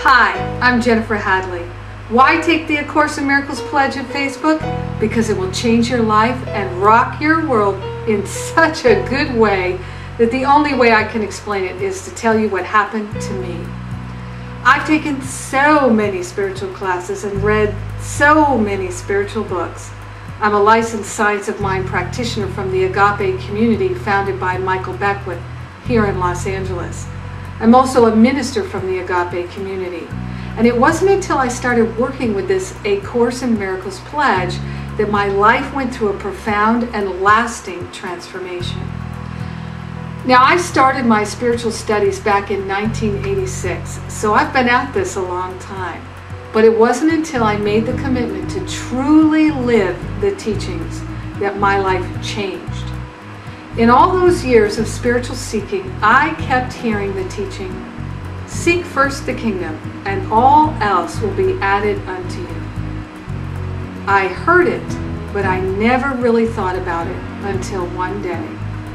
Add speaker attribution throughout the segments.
Speaker 1: Hi, I'm Jennifer Hadley. Why take the A Course in Miracles pledge at Facebook? Because it will change your life and rock your world in such a good way that the only way I can explain it is to tell you what happened to me. I've taken so many spiritual classes and read so many spiritual books. I'm a licensed Science of Mind practitioner from the Agape community founded by Michael Beckwith here in Los Angeles. I'm also a minister from the Agape community. And it wasn't until I started working with this A Course in Miracles pledge that my life went through a profound and lasting transformation. Now, I started my spiritual studies back in 1986, so I've been at this a long time. But it wasn't until I made the commitment to truly live the teachings that my life changed. In all those years of spiritual seeking, I kept hearing the teaching, seek first the kingdom, and all else will be added unto you. I heard it, but I never really thought about it until one day.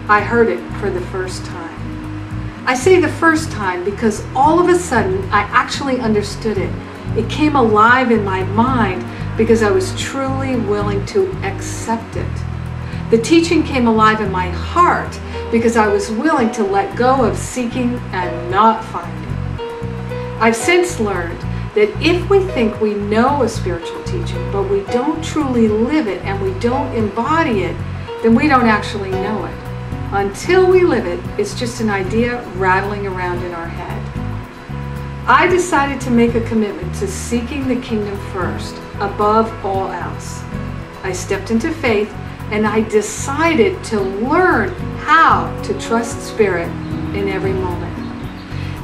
Speaker 1: I heard it for the first time. I say the first time because all of a sudden I actually understood it. It came alive in my mind because I was truly willing to accept it. The teaching came alive in my heart because I was willing to let go of seeking and not finding. I've since learned that if we think we know a spiritual teaching, but we don't truly live it and we don't embody it, then we don't actually know it. Until we live it, it's just an idea rattling around in our head. I decided to make a commitment to seeking the kingdom first, above all else. I stepped into faith and I decided to learn how to trust Spirit in every moment.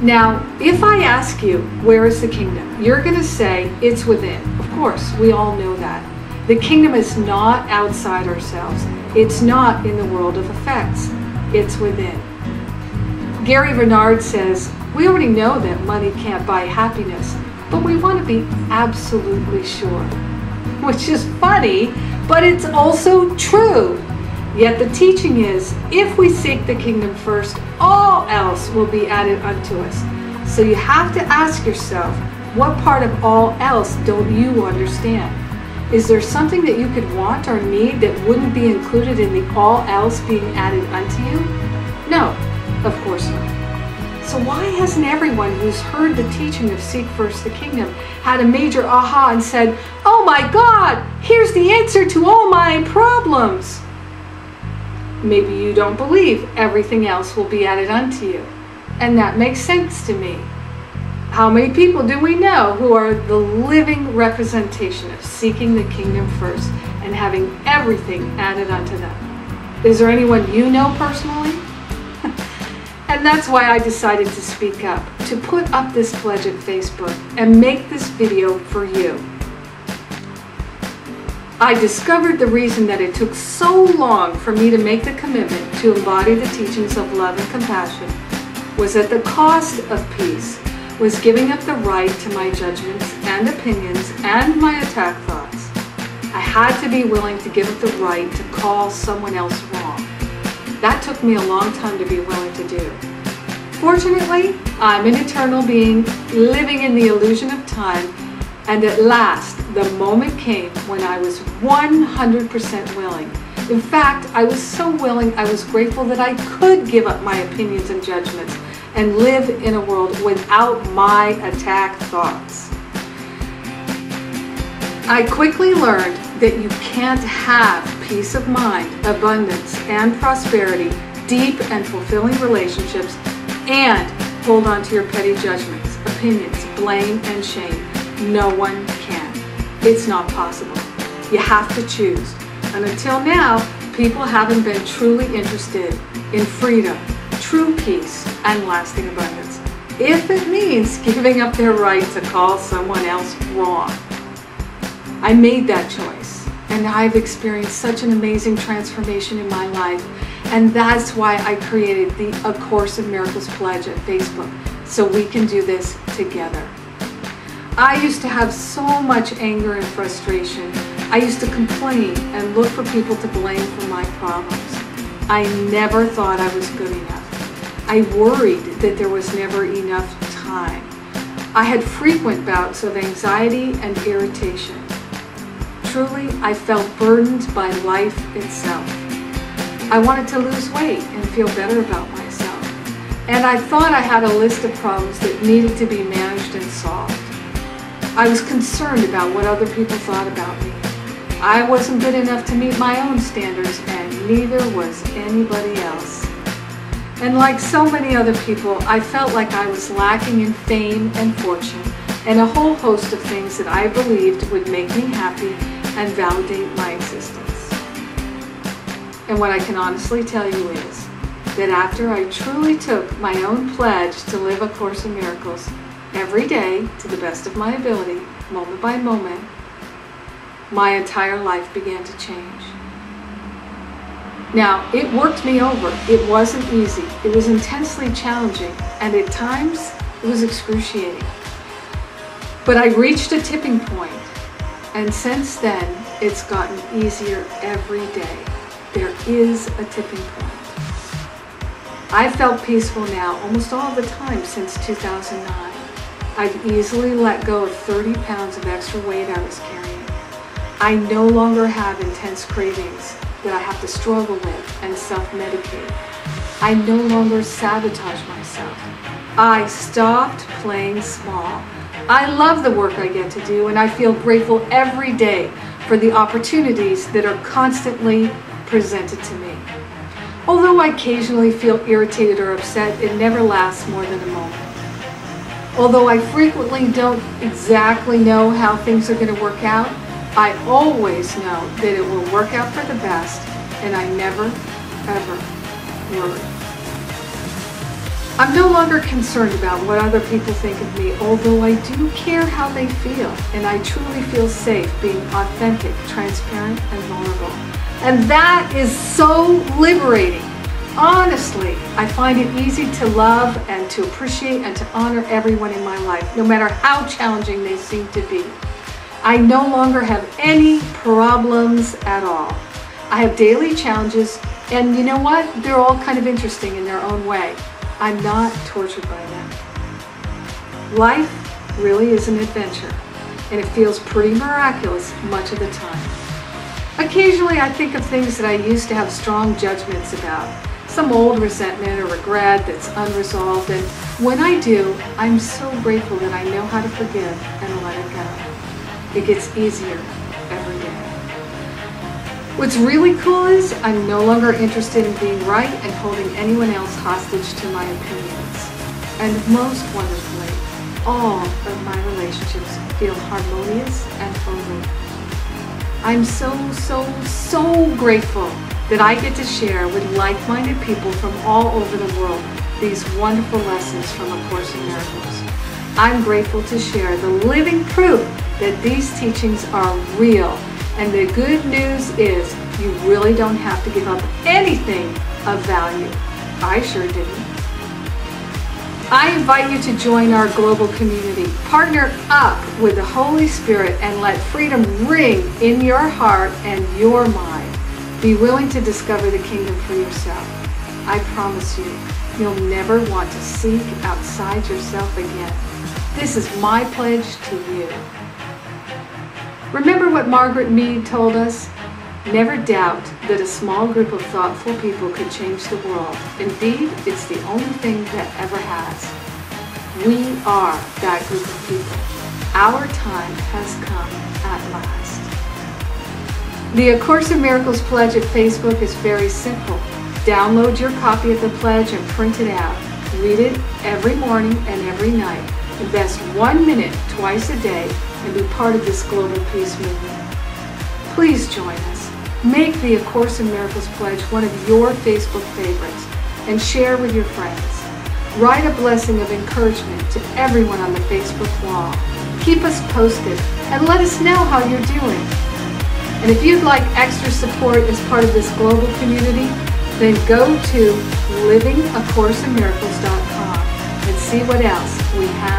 Speaker 1: Now, if I ask you, where is the kingdom? You're going to say, it's within. Of course, we all know that. The kingdom is not outside ourselves. It's not in the world of effects. It's within. Gary Renard says, we already know that money can't buy happiness, but we want to be absolutely sure. Which is funny, but it's also true. Yet the teaching is, if we seek the kingdom first, all else will be added unto us. So you have to ask yourself, what part of all else don't you understand? Is there something that you could want or need that wouldn't be included in the all else being added unto you? No, of course not. So why hasn't everyone who's heard the teaching of seek first the kingdom had a major aha and said, oh my God, here's the answer to all my problems? Maybe you don't believe everything else will be added unto you. And that makes sense to me. How many people do we know who are the living representation of seeking the kingdom first and having everything added unto them? Is there anyone you know personally? And that's why I decided to speak up, to put up this pledge at Facebook and make this video for you. I discovered the reason that it took so long for me to make the commitment to embody the teachings of love and compassion was that the cost of peace was giving up the right to my judgments and opinions and my attack thoughts. I had to be willing to give up the right to call someone else wrong. That took me a long time to be willing to do. Fortunately, I'm an eternal being living in the illusion of time, and at last the moment came when I was 100% willing. In fact, I was so willing, I was grateful that I could give up my opinions and judgments and live in a world without my attack thoughts. I quickly learned that you can't have peace of mind, abundance, and prosperity, deep and fulfilling relationships, and hold on to your petty judgments, opinions, blame, and shame. No one can. It's not possible. You have to choose. And until now, people haven't been truly interested in freedom, true peace, and lasting abundance, if it means giving up their right to call someone else wrong. I made that choice, and I've experienced such an amazing transformation in my life, and that's why I created the A Course in Miracles pledge at Facebook, so we can do this together. I used to have so much anger and frustration. I used to complain and look for people to blame for my problems. I never thought I was good enough. I worried that there was never enough time. I had frequent bouts of anxiety and irritation. Truly, I felt burdened by life itself. I wanted to lose weight and feel better about myself. And I thought I had a list of problems that needed to be managed and solved. I was concerned about what other people thought about me. I wasn't good enough to meet my own standards, and neither was anybody else. And like so many other people, I felt like I was lacking in fame and fortune, and a whole host of things that I believed would make me happy and validate my existence. And what I can honestly tell you is that after I truly took my own pledge to live A Course in Miracles every day to the best of my ability, moment by moment, my entire life began to change. Now, it worked me over. It wasn't easy. It was intensely challenging, and at times, it was excruciating. But I reached a tipping point, and since then, it's gotten easier every day. There is a tipping point. I've felt peaceful now almost all the time since 2009. I've easily let go of 30 pounds of extra weight I was carrying. I no longer have intense cravings that I have to struggle with and self-medicate. I no longer sabotage myself. I stopped playing small. I love the work I get to do, and I feel grateful every day for the opportunities that are constantly presented to me. Although I occasionally feel irritated or upset, it never lasts more than a moment. Although I frequently don't exactly know how things are going to work out, I always know that it will work out for the best, and I never, ever worry. I'm no longer concerned about what other people think of me, although I do care how they feel, and I truly feel safe being authentic, transparent, and vulnerable. And that is so liberating. Honestly, I find it easy to love and to appreciate and to honor everyone in my life, no matter how challenging they seem to be. I no longer have any problems at all. I have daily challenges, and you know what? They're all kind of interesting in their own way. I'm not tortured by them. Life really is an adventure, and it feels pretty miraculous much of the time. Occasionally, I think of things that I used to have strong judgments about, some old resentment or regret that's unresolved, and when I do, I'm so grateful that I know how to forgive and let it go. It gets easier every day. What's really cool is I'm no longer interested in being right and holding anyone else hostage to my opinions. And most wonderfully, all of my relationships feel harmonious and holy. I'm so grateful that I get to share with like-minded people from all over the world these wonderful lessons from A Course in Miracles. I'm grateful to share the living proof that these teachings are real, and the good news is you really don't have to give up anything of value. I sure didn't. I invite you to join our global community. Partner up with the Holy Spirit and let freedom ring in your heart and your mind. Be willing to discover the kingdom for yourself. I promise you, you'll never want to seek outside yourself again. This is my pledge to you. Remember what Margaret Mead told us? Never doubt that a small group of thoughtful people could change the world. Indeed, it's the only thing that ever has. We are that group of people. Our time has come at last. The A Course in Miracles pledge at Facebook is very simple. Download your copy of the pledge and print it out. Read it every morning and every night. Invest 1 minute twice a day and be part of this global peace movement. Please join us. Make the A Course in Miracles pledge one of your Facebook favorites and share with your friends. Write a blessing of encouragement to everyone on the Facebook wall. Keep us posted and let us know how you're doing. And if you'd like extra support as part of this global community, then go to livingacourseinmiracles.com and see what else we have